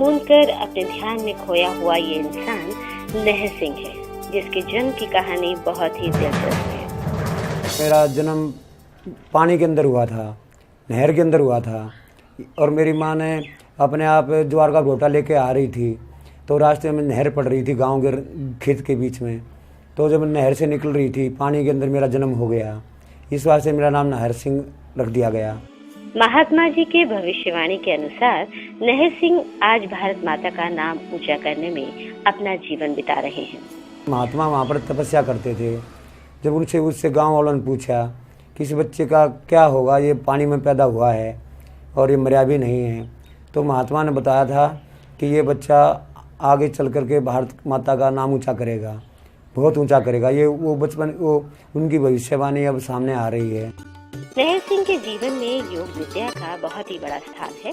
मूंद कर अपने ध्यान में खोया हुआ ये इंसान नहर सिंह है, जिसके जन्म की कहानी बहुत ही दिलचस्प है। मेरा जन्म पानी के अंदर हुआ था, नहर के अंदर हुआ था। और मेरी माँ ने अपने आप ज्वार का घोटा लेके आ रही थी, तो रास्ते में नहर पड़ रही थी गांव के खेत के बीच में। तो जब नहर से निकल रही थी, पानी के अंदर मेरा जन्म हो गया। इस वास्ते मेरा नाम नहर सिंह रख दिया गया। महात्मा जी के भविष्यवाणी के अनुसार नहर सिंह आज भारत माता का नाम ऊंचा करने में अपना जीवन बिता रहे हैं। महात्मा वहाँ पर तपस्या करते थे। जब उससे गांव वालों ने पूछा कि इस बच्चे का क्या होगा, ये पानी में पैदा हुआ है और ये मर्या भी नहीं है, तो महात्मा ने बताया था कि ये बच्चा आगे चल कर के भारत माता का नाम ऊंचा करेगा, बहुत ऊंचा करेगा। ये वो उनकी भविष्यवाणी अब सामने आ रही है। नहर सिंह के जीवन में योग विद्या का बहुत ही बड़ा स्थान है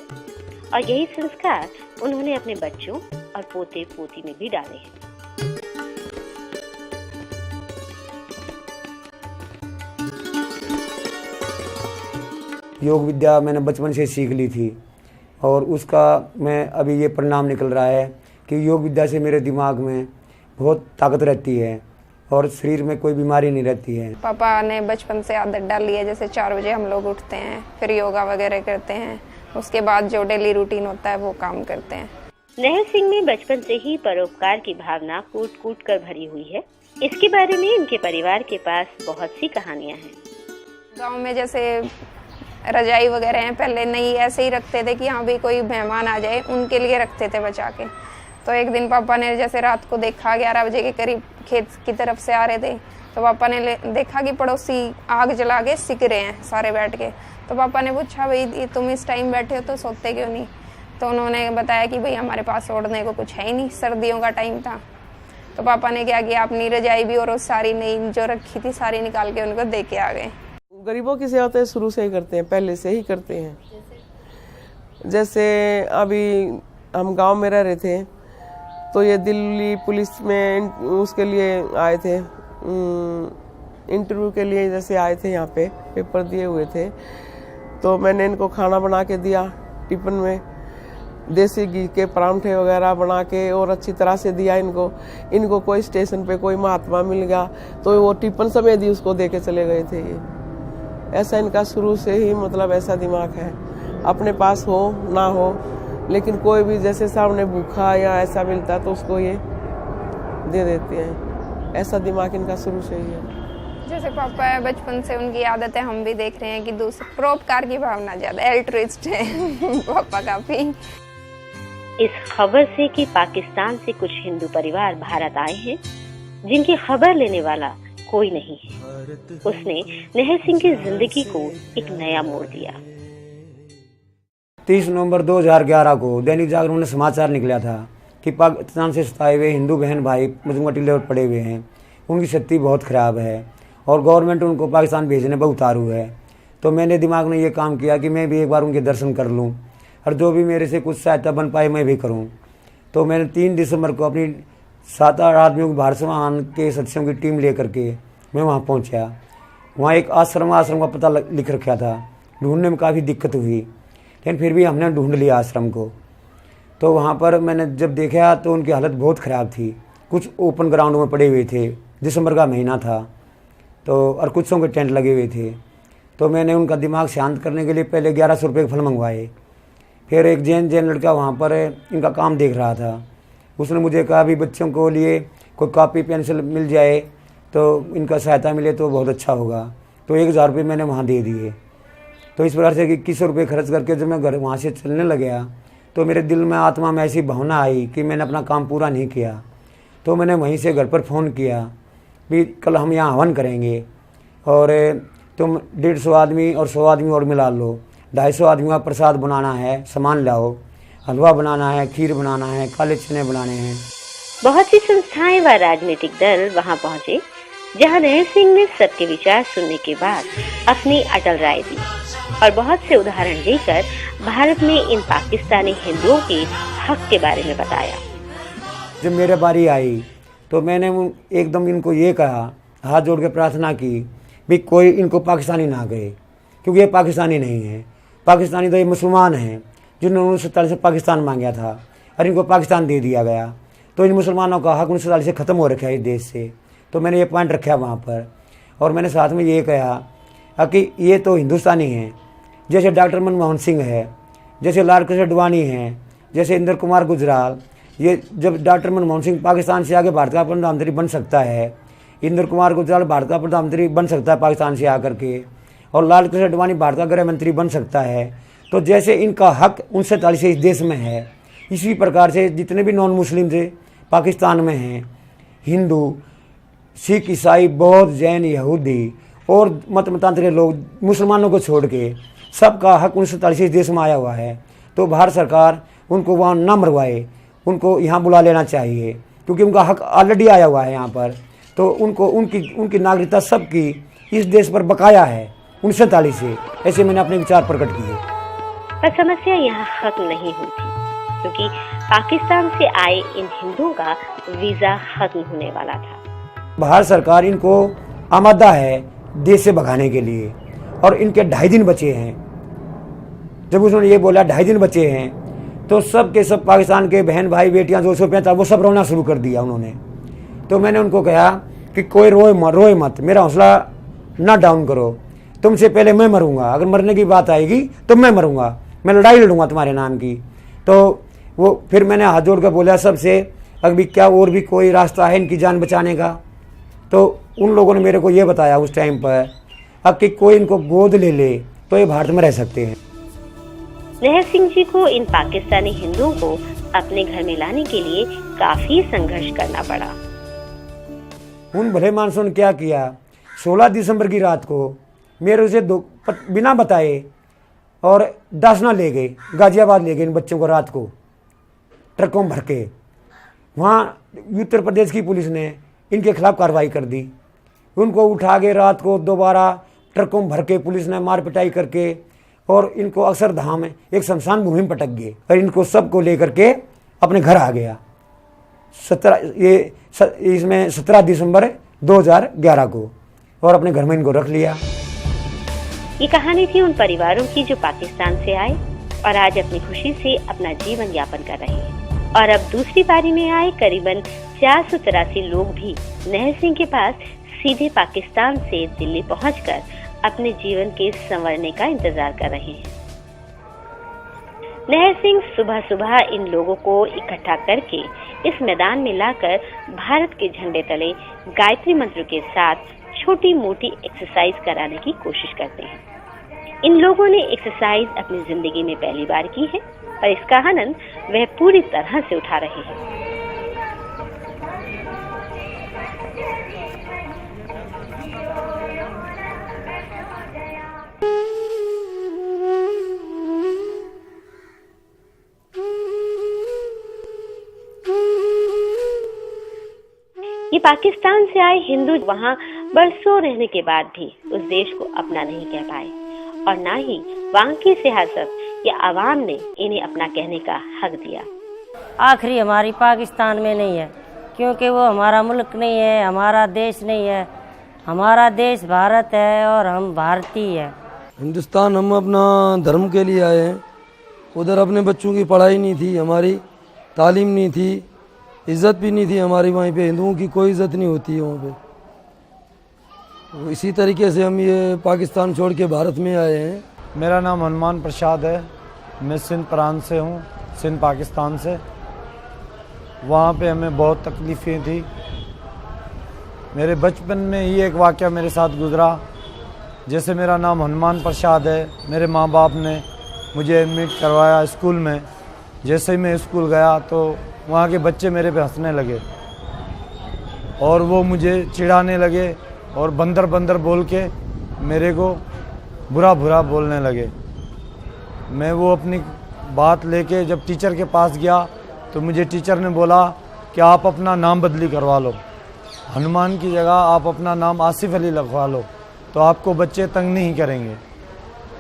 और यही संस्कार उन्होंने अपने बच्चों और पोते पोती में भी डाले हैं। योग विद्या मैंने बचपन से सीख ली थी और उसका मैं अभी ये परिणाम निकल रहा है कि योग विद्या से मेरे दिमाग में बहुत ताकत रहती है और शरीर में कोई बीमारी नहीं रहती है। पापा ने बचपन से आदत डाली है, जैसे 4 बजे हम लोग उठते हैं, फिर योगा वगैरह करते हैं, उसके बाद जो डेली रूटीन होता है वो काम करते हैं। नहर सिंह में बचपन से ही परोपकार की भावना कूट कूट कर भरी हुई है। इसके बारे में इनके परिवार के पास बहुत सी कहानियाँ हैं। गाँव में जैसे रजाई वगैरह हैं, पहले नहीं ऐसे ही रखते थे कि हाँ भी कोई मेहमान आ जाए, उनके लिए रखते थे बचा के। तो एक दिन पापा ने जैसे रात को देखा 11 बजे के करीब खेत की तरफ से आ रहे थे, तो पापा ने देखा कि पड़ोसी आग जला के सिक रहे हैं सारे बैठ के। तो पापा ने पूछा, भाई तुम इस टाइम बैठे हो तो सोते क्यों नहीं? तो उन्होंने बताया कि भाई हमारे पास ओढ़ने को कुछ है ही नहीं, सर्दियों का टाइम था। तो पापा ने क्या किया, अपनी रजाई भी और सारी नई जो रखी थी सारी निकाल के उनको दे के आ गए। गरीबों की सेवा तो शुरू से ही करते हैं, पहले से ही करते हैं। जैसे अभी हम गांव में रह रहे थे, तो ये दिल्ली पुलिस में उसके लिए आए थे, इंटरव्यू के लिए जैसे आए थे, यहाँ पे पेपर दिए हुए थे। तो मैंने इनको खाना बना के दिया टिफिन में, देसी घी के परांठे वगैरह बना के और अच्छी तरह से दिया इनको कोई स्टेशन पे कोई महात्मा मिल गया तो वो टिफिन समेत ही उसको दे के चले गए थे। ये ऐसा इनका शुरू से ही मतलब ऐसा दिमाग है, अपने पास हो ना हो, लेकिन कोई भी जैसे सामने भूखा या ऐसा मिलता तो उसको ये दे देते हैं। ऐसा दिमाग इनका शुरू से ही है। जैसे पापा है, बचपन से उनकी आदत है, हम भी देख रहे हैं कि दूसरे परोपकार की भावना ज्यादा, एल्ट्रिस्ट है पापा काफी। इस खबर से कि पाकिस्तान से कुछ हिंदू परिवार भारत आए हैं, जिनकी खबर लेने वाला कोई नहीं है, उसने नहर सिंह की जिंदगी को एक नया मोड़ दिया। 30 नवंबर 2011 को दैनिक जागरण में समाचार निकला था कि पाकिस्तान से सताए हुए हिंदू बहन भाई मजमूआ टिल्ले पर पड़े हुए हैं, उनकी स्थिति बहुत ख़राब है और गवर्नमेंट उनको पाकिस्तान भेजने पर उतारू है। तो मैंने दिमाग में ये काम किया कि मैं भी एक बार उनके दर्शन कर लूँ और जो भी मेरे से कुछ सहायता बन पाए मैं भी करूँ। तो मैंने 3 दिसंबर को अपनी 7-8 आदमियों की भारत समाज के सदस्यों की टीम ले करके मैं वहाँ पहुँचा। वहाँ एक आश्रम का पता लिख रखा था, ढूंढने में काफ़ी दिक्कत हुई, लेकिन फिर भी हमने ढूंढ लिया आश्रम को। तो वहाँ पर मैंने जब देखा तो उनकी हालत बहुत ख़राब थी। कुछ ओपन ग्राउंड में पड़े हुए थे, दिसंबर का महीना था, तो और कुछों के टेंट लगे हुए थे। तो मैंने उनका दिमाग शांत करने के लिए पहले 1100 रुपये के फल मंगवाए। फिर एक जैन लड़का वहाँ पर इनका काम देख रहा था, उसने मुझे कहा भी बच्चों को लिए कोई कॉपी पेंसिल मिल जाए तो इनका सहायता मिले तो बहुत अच्छा होगा। तो 1000 रुपये मैंने वहाँ दे दिए। तो इस प्रकार से 2100 रुपये खर्च करके जब मैं घर वहाँ से चलने लग गया तो मेरे दिल में आत्मा में ऐसी भावना आई कि मैंने अपना काम पूरा नहीं किया। तो मैंने वहीं से घर पर फ़ोन किया भी कल हम यहाँ हवन करेंगे और तुम 150 आदमी और 100 आदमी और मिला लो, 250 आदमी का प्रसाद बनाना है, सामान लाओ, हलवा बनाना है, खीर बनाना है, काले चने बनाने हैं। बहुत सी संस्थाएं व राजनीतिक दल वहां पहुंचे, जहां नहर सिंह ने सबके विचार सुनने के बाद अपनी अटल राय दी और बहुत से उदाहरण देकर भारत में इन पाकिस्तानी हिंदुओं के हक के बारे में बताया। जब मेरे बारी आई तो मैंने एकदम इनको ये कहा, हाथ जोड़ के प्रार्थना की भी कोई इनको पाकिस्तानी ना कहे, क्योंकि ये पाकिस्तानी नहीं है। पाकिस्तानी तो ये मुसलमान हैं जिन्होंने 1947 से पाकिस्तान मांगा था और इनको पाकिस्तान दे दिया गया। तो इन मुसलमानों का हक 1947 से ख़त्म हो रखा है इस देश से। तो मैंने ये पॉइंट रखा वहाँ पर, और मैंने साथ में ये कहा कि ये तो हिंदुस्तानी हैं, जैसे डॉक्टर मनमोहन सिंह है, जैसे लाल कृष्ण अडवाणी हैं, जैसे इंद्र कुमार गुजराल। ये जब डॉक्टर मनमोहन सिंह पाकिस्तान से आके भारत का प्रधानमंत्री बन सकता है, इंद्र कुमार गुजराल भारत का प्रधानमंत्री बन सकता है पाकिस्तान से आकर के, और लाल कृष्ण अडवाणी भारत का गृह मंत्री बन सकता है, तो जैसे इनका हक 1947 से इस देश में है, इसी प्रकार से जितने भी नॉन मुस्लिम थे पाकिस्तान में हैं, हिंदू, सिख, ईसाई, बौद्ध, जैन, यहूदी और मतांतरित लोग, मुसलमानों को छोड़ के सबका हक 1947 से इस देश में आया हुआ है। तो भारत सरकार उनको वहाँ ना मरवाए, उनको यहाँ बुला लेना चाहिए, क्योंकि उनका हक ऑलरेडी आया हुआ है यहाँ पर। तो उनको उनकी नागरिकता सबकी इस देश पर बकाया है 1947 से। ऐसे मैंने अपने विचार प्रकट किए। पर समस्या यहाँ खत्म नहीं हुई थी, क्योंकि पाकिस्तान से आए इन हिंदुओं का वीजा खत्म होने वाला था। भारत सरकार इनको आमादा है देश से भगाने के लिए, और इनके 2.5 दिन बचे हैं। जब उन्होंने ये बोला 2.5 दिन बचे हैं, तो सब के सब पाकिस्तान के बहन भाई बेटियां 205 था, वो सब रोना शुरू कर दिया उन्होंने। तो मैंने उनको कहा कि कोई रोए मत, मेरा हौसला ना डाउन करो, तुमसे पहले मैं मरूंगा, अगर मरने की बात आएगी तो मैं मरूंगा, मैं लड़ाई लड़ूंगा तुम्हारे नाम की। तो वो फिर मैंने हाथ जोड़ कर बोला सबसे, अभी क्या और भी कोई रास्ता है इनकी जान बचाने का? तो उन लोगों ने मेरे को ये बताया उस टाइम पर, अब कि कोई इनको गोद ले ले तो ये भारत में रह सकते हैं। नहर सिंह जी को इन पाकिस्तानी हिंदुओं को अपने घर में लाने के लिए काफी संघर्ष करना पड़ा। उन भले मानसों ने क्या किया, 16 दिसंबर की रात को मेरे से बिना बताए और दासना ले गए, गाजियाबाद ले गए इन बच्चों को रात को ट्रकों में भर के। वहाँ उत्तर प्रदेश की पुलिस ने इनके खिलाफ कार्रवाई कर दी। उनको उठा के रात को दोबारा ट्रकों में भर के पुलिस ने मार पिटाई करके, और इनको अक्षरधाम एक शमशान भूमि में पटक गए, और इनको सबको लेकर के अपने घर आ गया। 17 दिसंबर 2011 को, और अपने घर में इनको रख लिया। ये कहानी थी उन परिवारों की जो पाकिस्तान से आए और आज अपनी खुशी से अपना जीवन यापन कर रहे हैं। और अब दूसरी पारी में आए करीबन 483 लोग भी नहर सिंह के पास सीधे पाकिस्तान से दिल्ली पहुंचकर अपने जीवन के संवरने का इंतजार कर रहे हैं। नहर सिंह सुबह सुबह इन लोगों को इकट्ठा करके इस मैदान में लाकर भारत के झंडे तले गायत्री मंत्र के साथ छोटी मोटी एक्सरसाइज कराने की कोशिश करते हैं। इन लोगों ने एक्सरसाइज अपनी जिंदगी में पहली बार की है और इसका आनंद वह पूरी तरह से उठा रहे हैं। ये पाकिस्तान से आए हिंदू वहाँ बरसों रहने के बाद भी उस देश को अपना नहीं कह पाए, और ना ही वहाँ की सियासत या आवाम ने इन्हें अपना कहने का हक दिया। आखिरी हमारी पाकिस्तान में नहीं है, क्योंकि वो हमारा मुल्क नहीं है, हमारा देश नहीं है। हमारा देश भारत है और हम भारतीय हैं। हिंदुस्तान हम अपना धर्म के लिए आए हैं। उधर अपने बच्चों की पढ़ाई नहीं थी, हमारी तालीम नहीं थी, इज़्ज़त भी नहीं थी हमारी। वहीं पे हिंदुओं की कोई इज़्ज़त नहीं होती है वहाँ पे। तो इसी तरीके से हम ये पाकिस्तान छोड़ के भारत में आए हैं। मेरा नाम हनुमान प्रसाद है, मैं सिंध प्रांत से हूँ, सिंध पाकिस्तान से। वहाँ पे हमें बहुत तकलीफ़ें थी। मेरे बचपन में ही एक वाक़या मेरे साथ गुज़रा। जैसे मेरा नाम हनुमान प्रसाद है, मेरे माँ बाप ने मुझे एडमिट करवाया स्कूल में। जैसे ही मैं स्कूल गया तो वहाँ के बच्चे मेरे पे हंसने लगे और वो मुझे चिढ़ाने लगे और बंदर बंदर बोल के मेरे को बुरा बुरा बोलने लगे। मैं वो अपनी बात लेके जब टीचर के पास गया तो मुझे टीचर ने बोला कि आप अपना नाम बदली करवा लो, हनुमान की जगह आप अपना नाम आसिफ अली लिखवा लो, तो आपको बच्चे तंग नहीं करेंगे।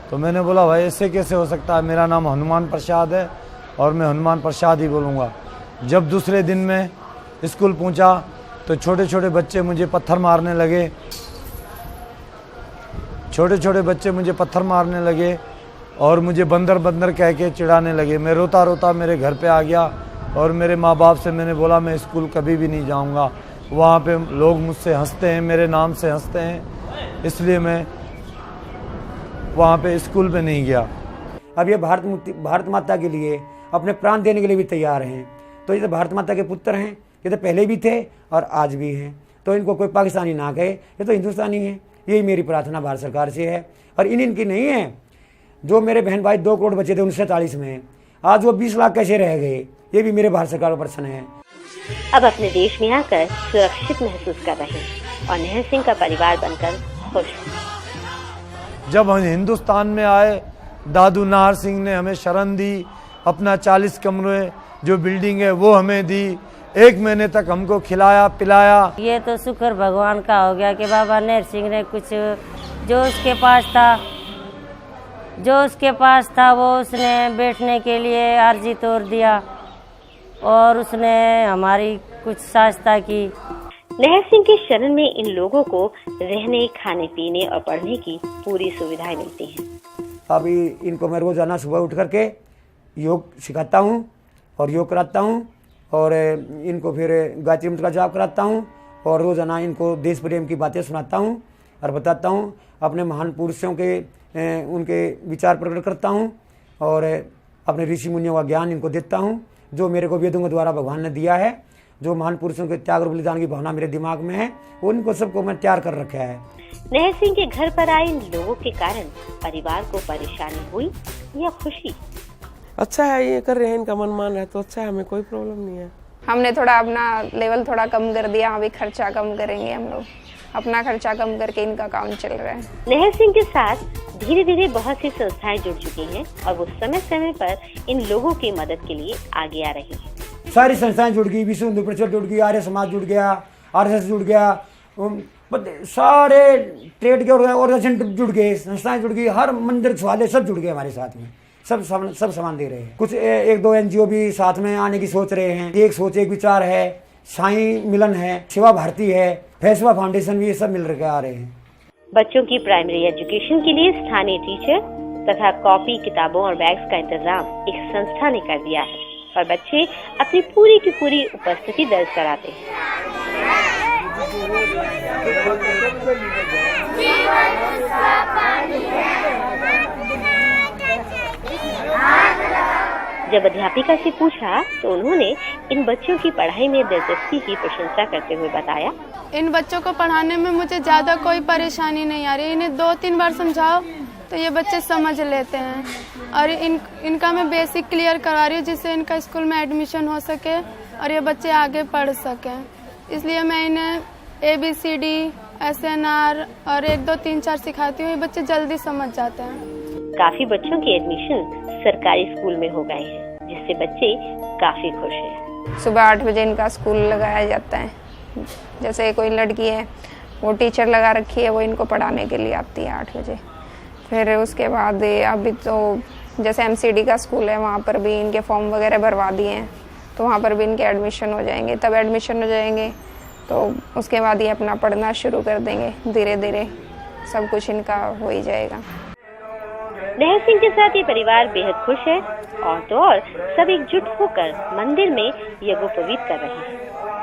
तो मैंने बोला भाई ऐसे कैसे हो सकता है, मेरा नाम हनुमान प्रसाद है और मैं हनुमान प्रसाद ही बोलूँगा। जब दूसरे दिन मैं स्कूल पहुँचा तो छोटे छोटे बच्चे मुझे पत्थर मारने लगे, छोटे छोटे बच्चे मुझे पत्थर मारने लगे और मुझे बंदर बंदर कह के चिढ़ाने लगे। मैं रोता रोता मेरे घर पे आ गया और मेरे माँ बाप से मैंने बोला मैं स्कूल कभी भी नहीं जाऊंगा। वहाँ पे लोग मुझसे हंसते हैं, मेरे नाम से हंसते हैं, इसलिए मैं वहाँ पे स्कूल पे नहीं गया। अब ये भारत माता के लिए अपने प्राण देने के लिए भी तैयार हैं। तो ये तो भारत माता के पुत्र हैं, ये तो पहले भी थे और आज भी हैं। तो इनको कोई पाकिस्तानी ना कहे, ये तो हिंदुस्तानी है। यही मेरी प्रार्थना भारत सरकार से है। और इनकी नहीं है। जो मेरे बहन भाई 2 करोड़ बचे थे 1947 में, आज वो 20 लाख कैसे रह गए, ये भी मेरे भारत सरकार का प्रश्न है। अब अपने देश में आकर सुरक्षित महसूस कर रहे हैं और नहर सिंह का परिवार बनकर खुश है। जब हम हिंदुस्तान में आए, दादू नाहर सिंह ने हमें शरण दी, अपना 40 कमरे जो बिल्डिंग है वो हमें दी, 1 महीने तक हमको खिलाया पिलाया। ये तो शुक्र भगवान का हो गया कि बाबा नहर सिंह ने कुछ जो उसके पास था वो उसने बैठने के लिए अर्जी तोड़ दिया और उसने हमारी कुछ सहायता की। नहर सिंह के शरण में इन लोगों को रहने, खाने पीने और पढ़ने की पूरी सुविधाएं मिलती हैं। अभी इनको मैं रोजाना सुबह उठ करके योग सिखाता हूँ और योग कराता हूँ और इनको फिर गायत्री मंत्र का जाप कराता हूँ और रोजाना इनको देश प्रेम की बातें सुनाता हूँ और बताता हूँ। अपने महान पुरुषों के उनके विचार प्रकट करता हूँ और अपने ऋषि मुनियों का ज्ञान इनको देता हूँ, जो मेरे को वेदों के द्वारा भगवान ने दिया है। जो महान पुरुषों के त्याग और बलिदान की भावना मेरे दिमाग में है, उनको सबको मैं तैयार कर रखा है। नहर सिंह के घर पर आए इन लोगों के कारण परिवार को परेशानी हुई या खुशी? अच्छा है, ये कर रहे हैं, इनका मन मान रहा है तो अच्छा है, हमें कोई प्रॉब्लम नहीं है। हमने थोड़ा अपना लेवल थोड़ा कम कर दिया, अभी खर्चा कम करेंगे हम लोग, अपना खर्चा कम करके इनका काम चल रहा है। नहर सिंह के साथ धीरे धीरे बहुत सी संस्थाएं जुड़ चुकी हैं और वो समय समय पर इन लोगों की मदद के लिए आगे आ रही हैं। सारी संस्थाएं जुड़ गई, विश्व हिंदू परिषद जुड़ गई, आर्य समाज जुड़ गया, RSS जुड़ गया, सारे ट्रेड के ऑर्गेनाइजेशन जुड़ गए, संस्थाएं जुड़ गई, हर मंदिर वाले सब जुड़ गए हमारे साथ में, सब सामान दे रहे हैं। कुछ 1-2 NGO भी साथ में आने की सोच रहे हैं। एक सोच एक विचार है, साईं मिलन है, सेवा भारती है, फैसला फाउंडेशन भी, ये सब मिल रहे आ रहे हैं। बच्चों की प्राइमरी एजुकेशन के लिए स्थानीय टीचर तथा कॉपी, किताबों और बैग्स का इंतजाम एक संस्था ने कर दिया है और बच्चे अपनी पूरी की पूरी उपस्थिति दर्ज कराते हैं। जब अध्यापिका से पूछा तो उन्होंने इन बच्चों की पढ़ाई में दिलचस्पी की प्रशंसा करते हुए बताया, इन बच्चों को पढ़ाने में मुझे ज़्यादा कोई परेशानी नहीं आ रही। इन्हें 2-3 बार समझाओ तो ये बच्चे समझ लेते हैं और इनका मैं बेसिक क्लियर करवा रही हूँ जिससे इनका स्कूल में एडमिशन हो सके और ये बच्चे आगे पढ़ सकें। इसलिए मैं इन्हें ABCD, SNR और 1, 2, 3, 4 सिखाती हूँ। ये बच्चे जल्दी समझ जाते हैं। काफी बच्चों के एडमिशन सरकारी स्कूल में हो गए हैं, जिससे बच्चे काफी खुश हैं। सुबह 8 बजे इनका स्कूल लगाया जाता है। जैसे कोई लड़की है वो टीचर लगा रखी है, वो इनको पढ़ाने के लिए आती है 8 बजे। फिर उसके बाद अभी तो जैसे MCD का स्कूल है, वहाँ पर भी इनके फॉर्म वगैरह भरवा दिए हैं, तो वहाँ पर भी इनके एडमिशन हो जाएंगे। तब एडमिशन हो जाएंगे तो उसके बाद ये अपना पढ़ना शुरू कर देंगे। धीरे धीरे सब कुछ इनका हो ही जाएगा। नहर सिंह के साथ ये परिवार बेहद खुश है और तो और सब एकजुट होकर मंदिर में यज्ञोपवीत कर रहे हैं।